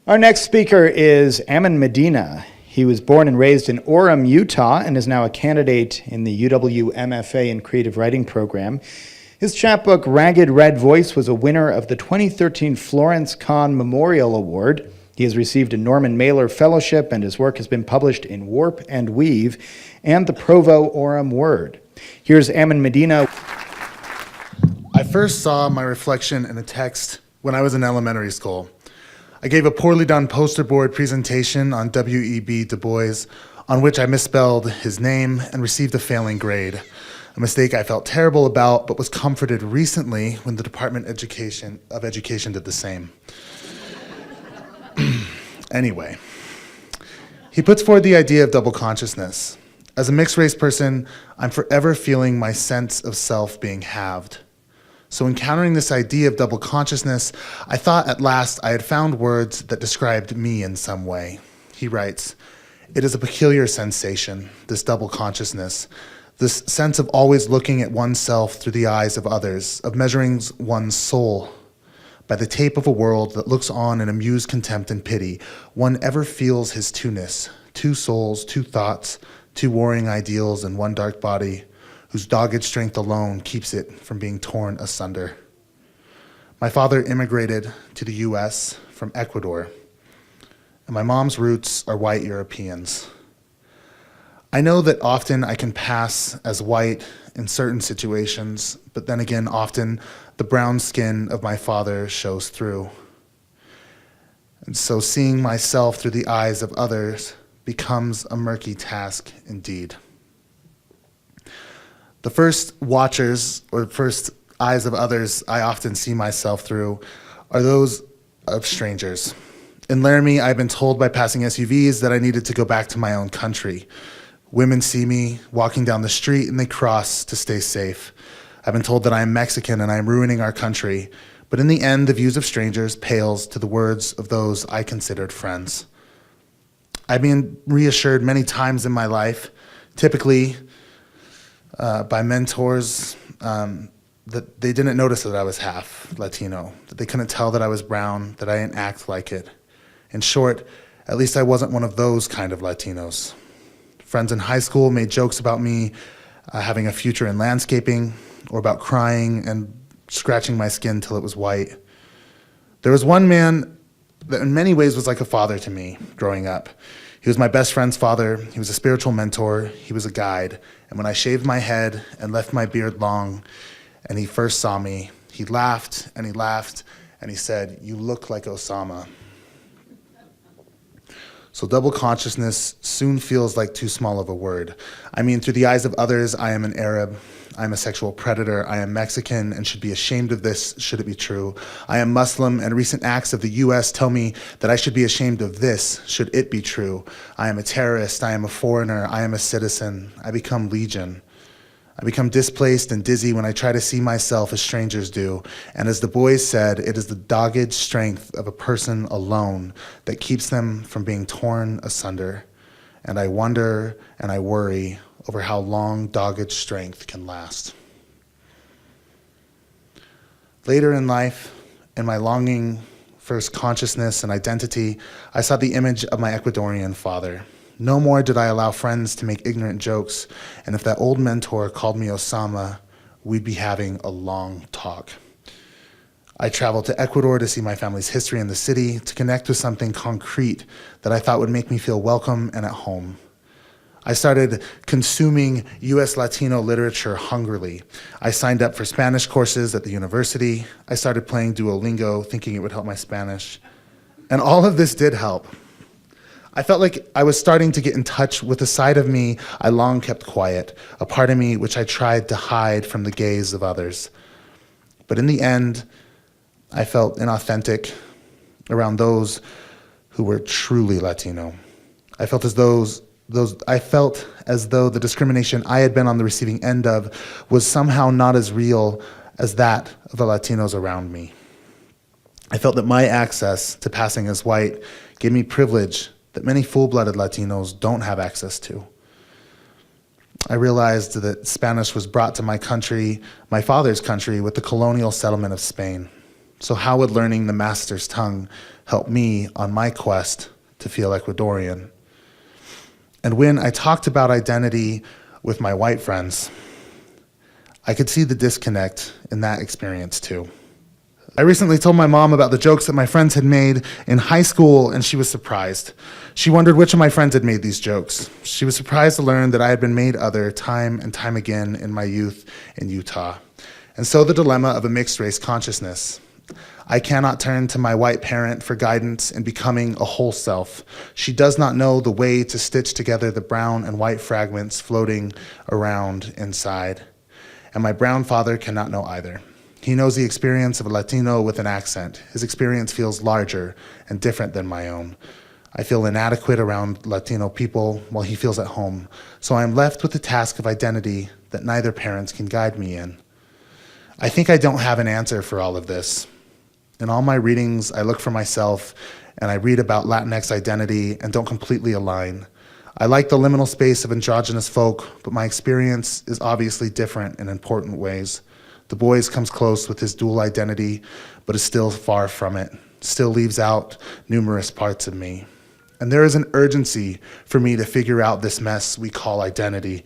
Our next speaker is Ammon Medina. He was born and raised in Orem, Utah, and is now a candidate in the UW MFA in Creative Writing program. His chapbook, Ragged Red Voice, was a winner of the 2013 Florence Kahn Memorial Award. He has received a Norman Mailer Fellowship, and his work has been published in Warp and Weave and the Provo Orem Word. Here's Ammon Medina. I first saw my reflection in a text when I was in elementary school. I gave a poorly done poster board presentation on W.E.B. Du Bois, on which I misspelled his name and received a failing grade, a mistake I felt terrible about, but was comforted recently when the Department of Education did the same. Anyway, he puts forward the idea of double consciousness. As a mixed-race person, I'm forever feeling my sense of self being halved. So encountering this idea of double consciousness, I thought at last I had found words that described me in some way. He writes, "It is a peculiar sensation, this double consciousness, this sense of always looking at oneself through the eyes of others, of measuring one's soul by the tape of a world that looks on in amused contempt and pity. One ever feels his two-ness, two souls, two thoughts, two warring ideals in one dark body, whose dogged strength alone keeps it from being torn asunder." My father immigrated to the US from Ecuador, and my mom's roots are white Europeans. I know that often I can pass as white in certain situations, but then again, often the brown skin of my father shows through. And so seeing myself through the eyes of others becomes a murky task indeed. The first watchers, or first eyes of others I often see myself through, are those of strangers. In Laramie, I've been told by passing SUVs that I needed to go back to my own country. Women see me walking down the street and they cross to stay safe. I've been told that I am Mexican and I am ruining our country, but in the end, the views of strangers pales to the words of those I considered friends. I've been reassured many times in my life, typically by mentors, that they didn't notice that I was half Latino, that they couldn't tell that I was brown, that I didn't act like it. In short, at least I wasn't one of those kind of Latinos. Friends in high school made jokes about me having a future in landscaping, or about crying and scratching my skin till it was white. There was one man that in many ways was like a father to me growing up. He was my best friend's father. He was a spiritual mentor. He was a guide. And when I shaved my head and left my beard long, and he first saw me, he laughed and he laughed and he said, "You look like Osama." So double consciousness soon feels like too small of a word. I mean, through the eyes of others, I am an Arab, I am a sexual predator, I am Mexican and should be ashamed of this should it be true. I am Muslim and recent acts of the US tell me that I should be ashamed of this should it be true. I am a terrorist, I am a foreigner, I am a citizen. I become legion. I become displaced and dizzy when I try to see myself as strangers do. And as Du Bois said, it is the dogged strength of a person alone that keeps them from being torn asunder. And I wonder and I worry over how long dogged strength can last. Later in life, in my longing for consciousness and identity, I saw the image of my Ecuadorian father. No more did I allow friends to make ignorant jokes, and if that old mentor called me Osama, we'd be having a long talk. I traveled to Ecuador to see my family's history in the city, to connect with something concrete that I thought would make me feel welcome and at home. I started consuming US Latino literature hungrily. I signed up for Spanish courses at the university. I started playing Duolingo, thinking it would help my Spanish. And all of this did help. I felt like I was starting to get in touch with a side of me I long kept quiet, a part of me which I tried to hide from the gaze of others. But in the end, I felt inauthentic around those who were truly Latino. I felt as though the discrimination I had been on the receiving end of was somehow not as real as that of the Latinos around me. I felt that my access to passing as white gave me privilege that many full-blooded Latinos don't have access to. I realized that Spanish was brought to my country, my father's country, with the colonial settlement of Spain. So how would learning the master's tongue helped me on my quest to feel Ecuadorian. And when I talked about identity with my white friends, I could see the disconnect in that experience too. I recently told my mom about the jokes that my friends had made in high school, and she was surprised. She wondered which of my friends had made these jokes. She was surprised to learn that I had been made other time and time again in my youth in Utah. And so the dilemma of a mixed race consciousness. I cannot turn to my white parent for guidance in becoming a whole self. She does not know the way to stitch together the brown and white fragments floating around inside. And my brown father cannot know either. He knows the experience of a Latino with an accent. His experience feels larger and different than my own. I feel inadequate around Latino people while he feels at home. So I am left with the task of identity that neither parents can guide me in. I think I don't have an answer for all of this. In all my readings, I look for myself and I read about Latinx identity and don't completely align. I like the liminal space of androgynous folk, but my experience is obviously different in important ways. Du Bois comes close with his dual identity, but is still far from it, still leaves out numerous parts of me. And there is an urgency for me to figure out this mess we call identity,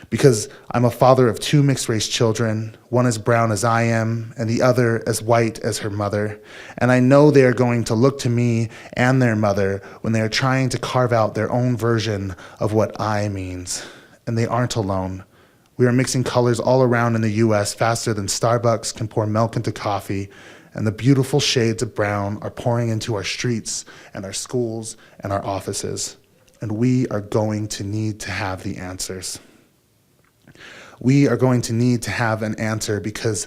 because I'm a father of 2 mixed-race children, one as brown as I am, and the other as white as her mother. And I know they are going to look to me and their mother when they are trying to carve out their own version of what I means. And they aren't alone. We are mixing colors all around in the US faster than Starbucks can pour milk into coffee, and the beautiful shades of brown are pouring into our streets and our schools and our offices. And we are going to need to have the answers. We are going to need to have an answer because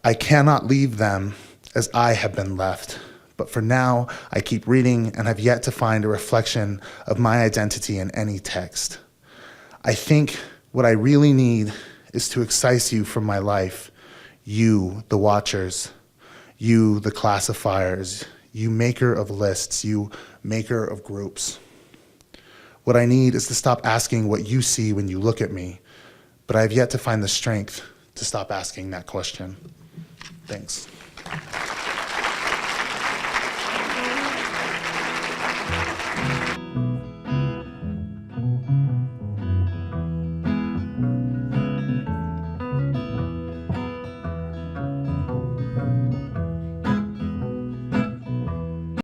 I cannot leave them as I have been left. But for now, I keep reading and have yet to find a reflection of my identity in any text. I think what I really need is to excise you from my life, you, the watchers, you, the classifiers, you maker of lists, you maker of groups. What I need is to stop asking what you see when you look at me, but I have yet to find the strength to stop asking that question. Thanks.